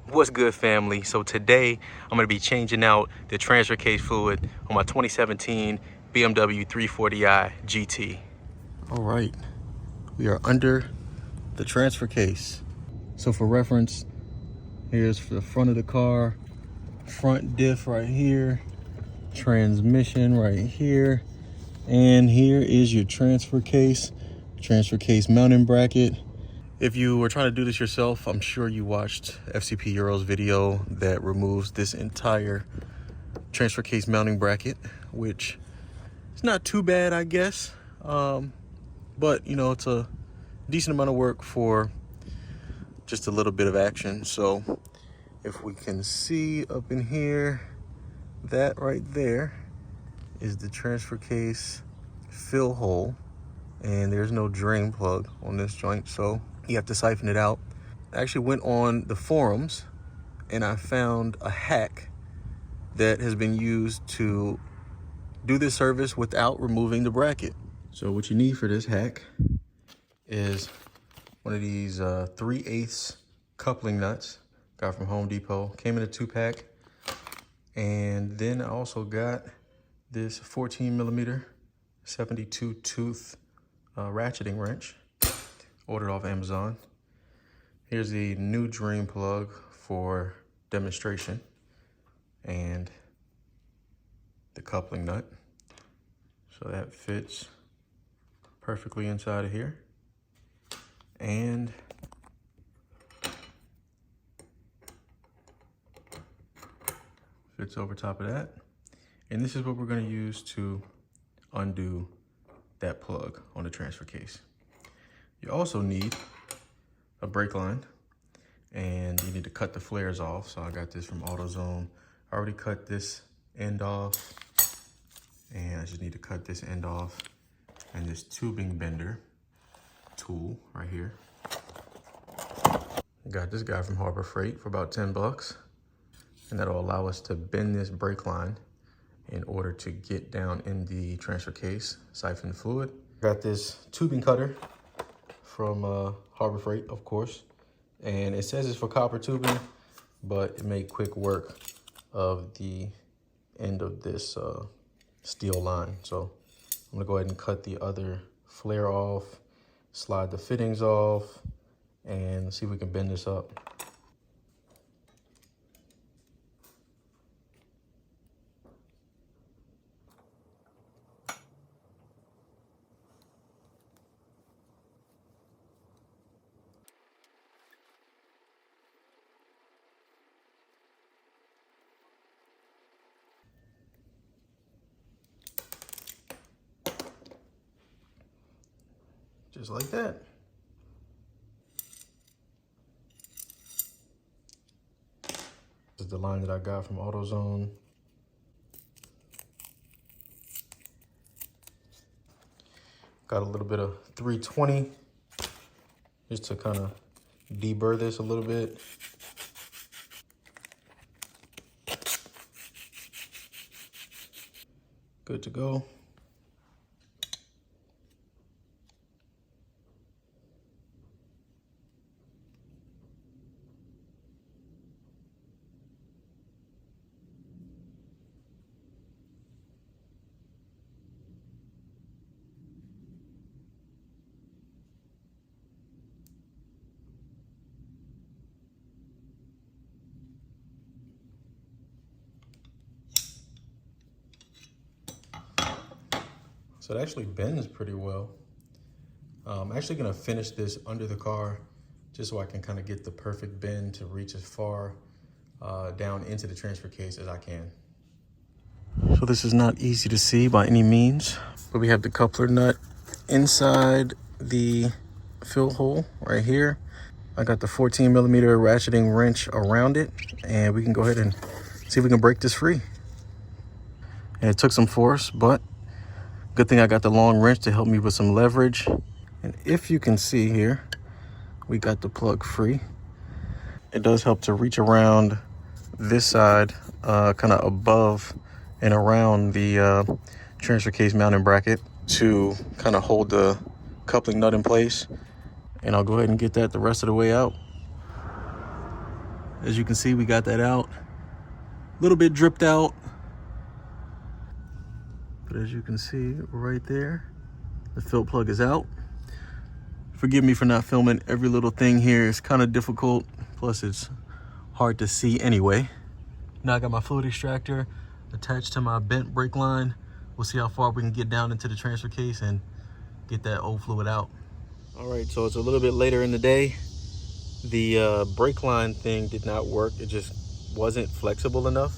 What's good, family? So today I'm going to be changing out the transfer case fluid on my 2017 BMW 340i GT. All right, we are under the transfer case. So for reference, here's the front of the car, front diff right here, transmission right here, and here is your transfer case mounting bracket. If you were trying to do this yourself, I'm sure you watched FCP Euro's video that removes this entire transfer case mounting bracket, which is not too bad, I guess. But you know, it's a decent amount of work for just a little bit of action. So if we can see up in here, that right there is the transfer case fill hole, and there's no drain plug on this joint, so you have to siphon it out. I actually went on the forums and I found a hack that has been used to do this service without removing the bracket. So what you need for this hack is one of these 3/8 coupling nuts. Got from Home Depot. Came in a 2-pack. And then I also got this 14mm 72 tooth ratcheting wrench. Ordered off Amazon. Here's the new drain plug for demonstration, and the coupling nut. So that fits perfectly inside of here. And fits over top of that. And this is what we're going to use to undo that plug on the transfer case. You also need a brake line, and you need to cut the flares off. So I got this from AutoZone. I already cut this end off, and I just need to cut this end off, and this tubing bender tool right here. I got this guy from Harbor Freight for about 10 bucks, and that'll allow us to bend this brake line in order to get down in the transfer case, siphon the fluid. Got this tubing cutter from Harbor Freight, of course. And it says it's for copper tubing, but it made quick work of the end of this steel line. So I'm gonna go ahead and cut the other flare off, slide the fittings off, and see if we can bend this up. Just like that. This is the line that I got from AutoZone. Got a little bit of 320 just to kind of deburr this a little bit. Good to go. So it actually bends pretty well. I'm actually gonna finish this under the car just so I can kind of get the perfect bend to reach as far down into the transfer case as I can. So this is not easy to see by any means, but we have the coupler nut inside the fill hole right here. I got the 14mm ratcheting wrench around it, and we can go ahead and see if we can break this free. And it took some force, but good thing I got the long wrench to help me with some leverage. And if you can see here, we got the plug free. It does help to reach around this side, kind of above and around the transfer case mounting bracket to kind of hold the coupling nut in place. And I'll go ahead and get that the rest of the way out. As you can see, we got that out. A little bit dripped out. But as you can see right there, the fill plug is out. Forgive me for not filming every little thing here. It's kind of difficult. Plus it's hard to see anyway. Now I got my fluid extractor attached to my bent brake line. We'll see how far we can get down into the transfer case and get that old fluid out. All right, so it's a little bit later in the day. The brake line thing did not work. It just wasn't flexible enough.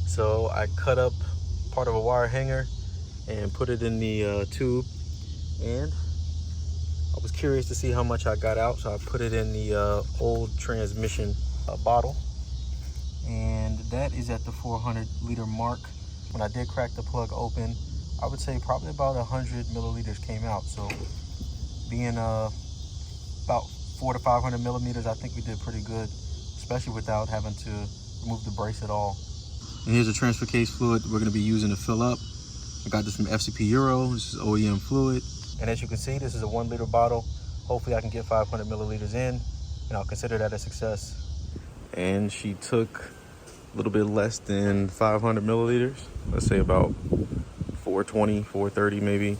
So I cut up part of a wire hanger and put it in the tube. And I was curious to see how much I got out. So I put it in the old transmission bottle. And that is at the 400 liter mark. When I did crack the plug open, I would say probably about 100 milliliters came out. So being about 400 to 500 millimeters, I think we did pretty good, especially without having to remove the brace at all. And here's the transfer case fluid we're gonna be using to fill up. I got this from FCP Euro. This is OEM fluid. And as you can see, this is a 1 liter bottle. Hopefully I can get 500 milliliters in, and I'll consider that a success. And she took a little bit less than 500 milliliters. Let's say about 420, 430 maybe,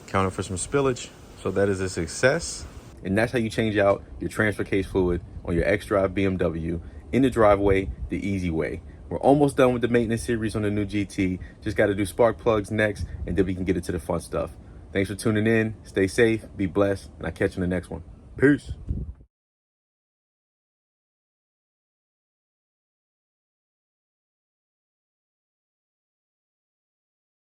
counting for some spillage. So that is a success. And that's how you change out your transfer case fluid on your xDrive BMW in the driveway the easy way. We're almost done with the maintenance series on the new GT. Just got to do spark plugs next, and then we can get into the fun stuff. Thanks for tuning in. Stay safe, be blessed, and I'll catch you in the next one. Peace.